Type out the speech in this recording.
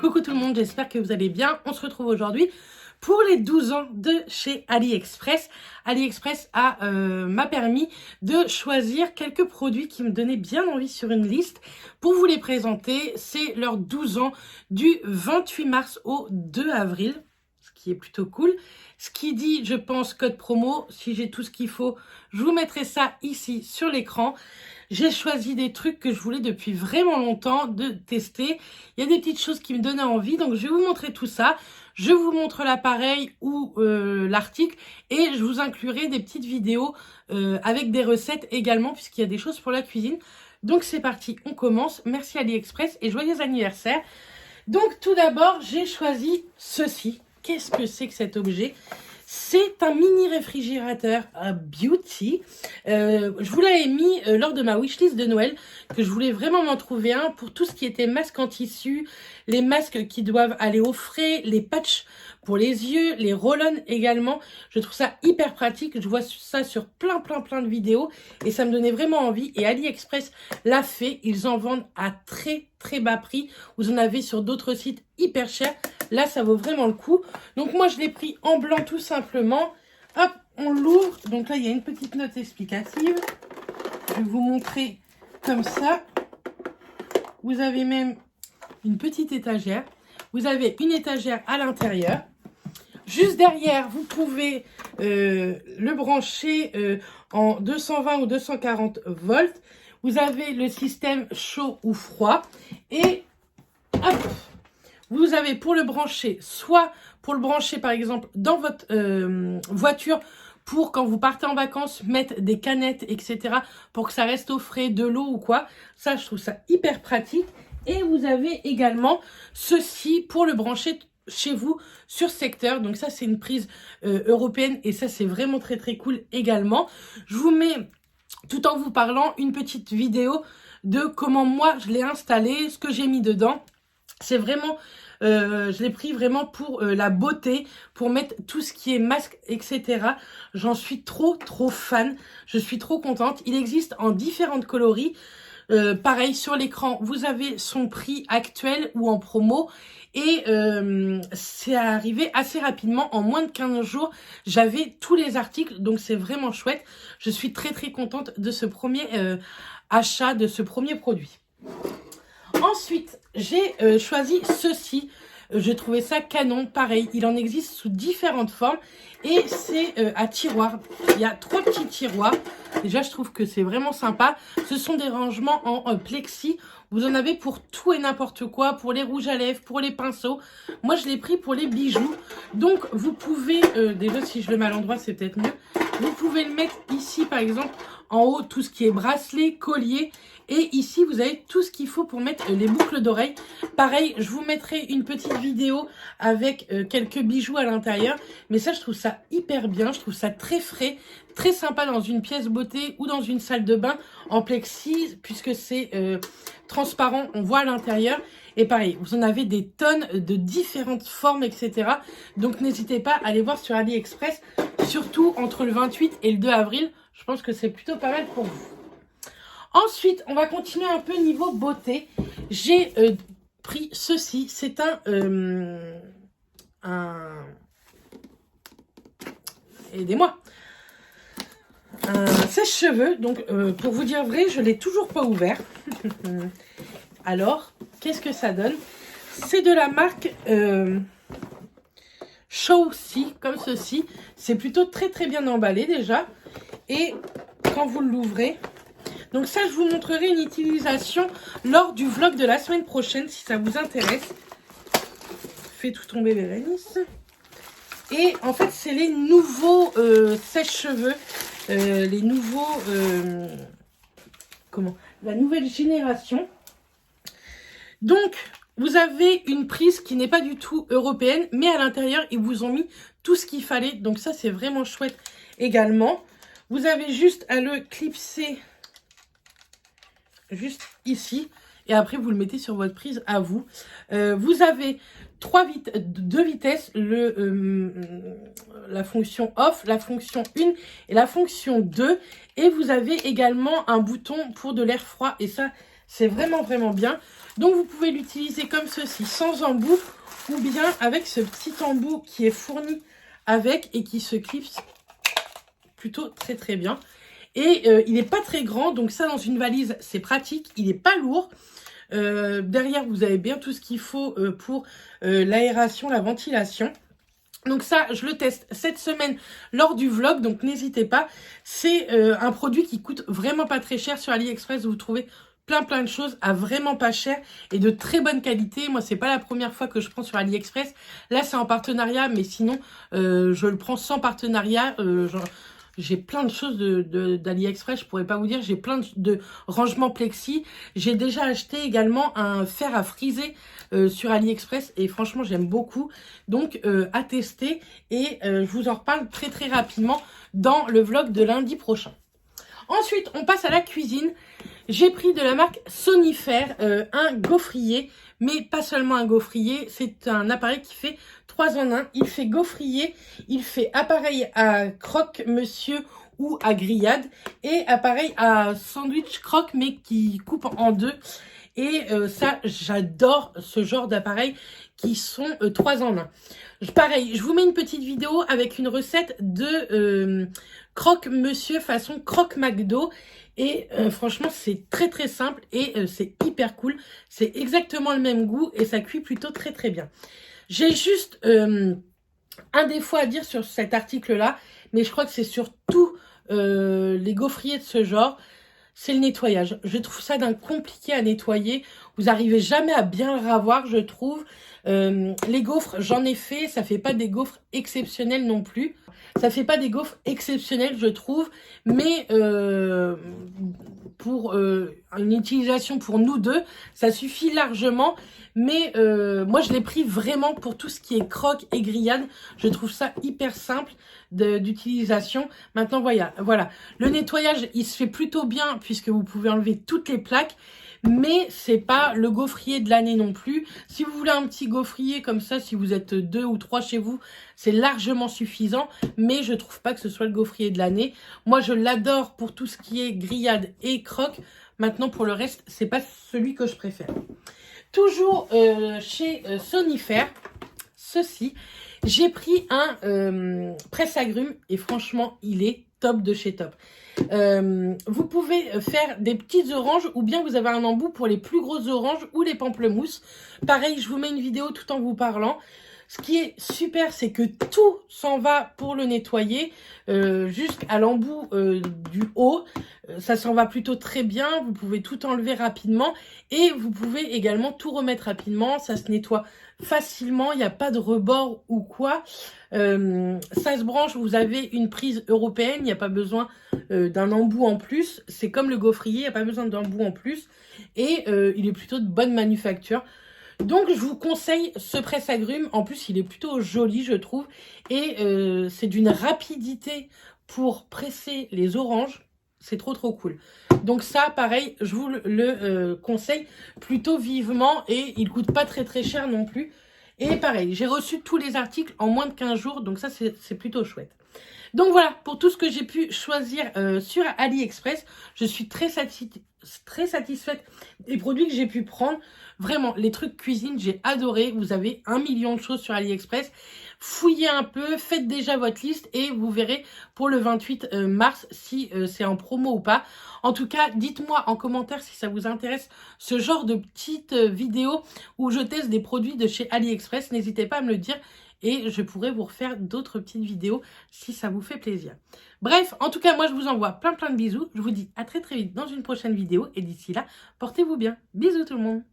Coucou tout le monde, j'espère que vous allez bien. On se retrouve aujourd'hui pour les 12 ans de chez AliExpress. AliExpress m'a permis de choisir quelques produits qui me donnaient bien envie sur une liste pour vous les présenter. C'est leurs 12 ans du 28 mars au 2 avril, ce qui est plutôt cool. Ce qui dit, je pense, code promo. Si j'ai tout ce qu'il faut, je vous mettrai ça ici sur l'écran. J'ai choisi des trucs que je voulais depuis vraiment longtemps de tester. Il y a des petites choses qui me donnaient envie, donc je vais vous montrer tout ça. Je vous montre l'appareil ou l'article et je vous inclurai des petites vidéos avec des recettes également, puisqu'il y a des choses pour la cuisine. Donc c'est parti, on commence. Merci AliExpress et joyeux anniversaire. Donc tout d'abord, j'ai choisi ceci. Qu'est-ce que c'est que cet objet ? C'est un mini réfrigérateur Beauty. Je vous l'avais mis lors de ma wishlist de Noël, que je voulais vraiment m'en trouver un pour tout ce qui était masque en tissu, les masques qui doivent aller au frais, les patchs pour les yeux, les roll-on également. Je trouve ça hyper pratique. Je vois ça sur plein de vidéos et ça me donnait vraiment envie. Et AliExpress l'a fait. Ils en vendent à très bas prix. Vous en avez sur d'autres sites hyper chers. Là, ça vaut vraiment le coup. Donc, moi, je l'ai pris en blanc tout simplement. Hop, on l'ouvre. Donc là, il y a une petite note explicative. Je vais vous montrer comme ça. Vous avez même une petite étagère. Vous avez une étagère à l'intérieur. Juste derrière, vous pouvez le brancher en 220 ou 240 volts. Vous avez le système chaud ou froid. Et hop, vous avez pour le brancher, soit pour le brancher par exemple dans votre voiture pour quand vous partez en vacances, mettre des canettes, etc. pour que ça reste au frais, de l'eau ou quoi. Ça, je trouve ça hyper pratique. Et vous avez également ceci pour le brancher chez vous sur secteur. Donc ça, c'est une prise européenne et ça, c'est vraiment très cool également. Je vous mets, tout en vous parlant, une petite vidéo de comment moi, je l'ai installé, ce que j'ai mis dedans. C'est vraiment, je l'ai pris vraiment pour la beauté, pour mettre tout ce qui est masque, etc. J'en suis trop fan. Je suis trop contente. Il existe en différentes coloris. Pareil, sur l'écran, vous avez son prix actuel ou en promo. Et c'est arrivé assez rapidement. En moins de 15 jours, j'avais tous les articles. Donc, c'est vraiment chouette. Je suis très contente de ce premier achat, de ce premier produit. Ensuite, j'ai choisi ceci. Je trouvais ça canon. Pareil, il en existe sous différentes formes. Et c'est à tiroir. Il y a 3 petits tiroirs. Déjà, je trouve que c'est vraiment sympa. Ce sont des rangements en plexi. Vous en avez pour tout et n'importe quoi. Pour les rouges à lèvres, pour les pinceaux. Moi, je l'ai pris pour les bijoux. Donc, vous pouvez... déjà, si je le mets à l'endroit, c'est peut-être mieux. Vous pouvez le mettre ici, par exemple, en haut, tout ce qui est bracelet, collier. Et ici, vous avez tout ce qu'il faut pour mettre les boucles d'oreilles. Pareil, je vous mettrai une petite vidéo avec quelques bijoux à l'intérieur. Mais ça, je trouve ça hyper bien. Je trouve ça très frais, très sympa dans une pièce beauté ou dans une salle de bain en plexi, puisque c'est transparent, on voit à l'intérieur. Et pareil, vous en avez des tonnes de différentes formes, etc. Donc, n'hésitez pas à aller voir sur AliExpress, surtout entre le 28 et le 2 avril. Je pense que c'est plutôt pas mal pour vous. Ensuite, on va continuer un peu niveau beauté. J'ai pris ceci. C'est aidez-moi. Un sèche-cheveux. Donc, pour vous dire vrai, je ne l'ai toujours pas ouvert. Alors, qu'est-ce que ça donne? C'est de la marque Showcy, comme ceci. C'est plutôt très bien emballé déjà. Et quand vous l'ouvrez... Donc ça, je vous montrerai une utilisation lors du vlog de la semaine prochaine, si ça vous intéresse. Fais tout tomber, Bérénice. Et en fait, c'est les nouveaux sèche-cheveux. Les nouveaux... la nouvelle génération. Donc, vous avez une prise qui n'est pas du tout européenne, mais à l'intérieur, ils vous ont mis tout ce qu'il fallait. Donc ça, c'est vraiment chouette également. Vous avez juste à le clipser... juste ici. Et après, vous le mettez sur votre prise à vous. Vous avez deux vitesses, la fonction off, la fonction 1 et la fonction 2. Et vous avez également un bouton pour de l'air froid. Et ça, c'est vraiment, vraiment bien. Donc, vous pouvez l'utiliser comme ceci, sans embout, ou bien avec ce petit embout qui est fourni avec et qui se clipse plutôt très, très bien. Et il n'est pas très grand, donc ça, dans une valise, c'est pratique. Il n'est pas lourd. Derrière, vous avez bien tout ce qu'il faut pour l'aération, la ventilation. Donc ça, je le teste cette semaine lors du vlog, donc n'hésitez pas. C'est un produit qui coûte vraiment pas très cher sur AliExpress. Vous trouvez plein de choses à vraiment pas cher et de très bonne qualité. Moi, c'est pas la première fois que je prends sur AliExpress. Là, c'est en partenariat, mais sinon, je le prends sans partenariat. J'ai plein de choses d'AliExpress, je pourrais pas vous dire. J'ai plein de rangements plexi. J'ai déjà acheté également un fer à friser sur AliExpress et franchement, j'aime beaucoup. Donc, à tester et je vous en reparle très rapidement dans le vlog de lundi prochain. Ensuite, on passe à la cuisine. J'ai pris de la marque Sonifer un gaufrier, mais pas seulement un gaufrier, c'est un appareil qui fait 3 en 1. Il fait gaufrier, il fait appareil à croque-monsieur ou à grillade et appareil à sandwich croque mais qui coupe en deux. Et ça, j'adore ce genre d'appareil qui sont 3 en 1. Pareil, je vous mets une petite vidéo avec une recette de croque-monsieur façon croque McDo. Et franchement, c'est très simple et c'est hyper cool. C'est exactement le même goût et ça cuit plutôt très bien. J'ai juste un défaut à dire sur cet article-là, mais je crois que c'est sur tous les gaufriers de ce genre. C'est le nettoyage. Je trouve ça d'un compliqué à nettoyer. Vous n'arrivez jamais à bien le ravoir, je trouve. Les gaufres, j'en ai fait. Ça fait pas des gaufres exceptionnelles non plus. Ça fait pas des gaufres exceptionnelles, je trouve. Mais pour une utilisation pour nous deux, ça suffit largement. Mais moi, je l'ai pris vraiment pour tout ce qui est croque et grillade. Je trouve ça hyper simple d'utilisation. Maintenant, voilà. Le nettoyage, il se fait plutôt bien puisque vous pouvez enlever toutes les plaques. Mais c'est pas le gaufrier de l'année non plus. Si vous voulez un petit gaufrier comme ça, si vous êtes 2 ou 3 chez vous, c'est largement suffisant. Mais je trouve pas que ce soit le gaufrier de l'année. Moi, je l'adore pour tout ce qui est grillade et croque. Maintenant, pour le reste, c'est pas celui que je préfère. Toujours chez Sonifer, ceci, j'ai pris un presse-agrumes et franchement, il est top de chez top. Vous pouvez faire des petites oranges ou bien vous avez un embout pour les plus grosses oranges ou les pamplemousses. Pareil, je vous mets une vidéo tout en vous parlant. Ce qui est super, c'est que tout s'en va pour le nettoyer jusqu'à l'embout du haut. Ça s'en va plutôt très bien. Vous pouvez tout enlever rapidement et vous pouvez également tout remettre rapidement. Ça se nettoie facilement. Il n'y a pas de rebord ou quoi. Ça se branche. Vous avez une prise européenne. Il n'y a pas besoin d'un embout en plus. C'est comme le gaufrier. Il n'y a pas besoin d'embout en plus. Et il est plutôt de bonne manufacture. Donc, je vous conseille ce presse-agrumes. En plus, il est plutôt joli, je trouve. Et c'est d'une rapidité pour presser les oranges. C'est trop cool. Donc ça, pareil, je vous le conseille plutôt vivement. Et il coûte pas très cher non plus. Et pareil, j'ai reçu tous les articles en moins de 15 jours. Donc ça, c'est plutôt chouette. Donc voilà, pour tout ce que j'ai pu choisir sur AliExpress, je suis très satisfaite des produits que j'ai pu prendre. Vraiment, les trucs cuisine, j'ai adoré. Vous avez 1 million de choses sur AliExpress. Fouillez un peu, faites déjà votre liste et vous verrez pour le 28 mars si c'est en promo ou pas. En tout cas, dites-moi en commentaire si ça vous intéresse ce genre de petites vidéos où je teste des produits de chez AliExpress. N'hésitez pas à me le dire. Et je pourrais vous refaire d'autres petites vidéos si ça vous fait plaisir. Bref, en tout cas, moi, je vous envoie plein de bisous. Je vous dis à très vite dans une prochaine vidéo. Et d'ici là, portez-vous bien. Bisous tout le monde.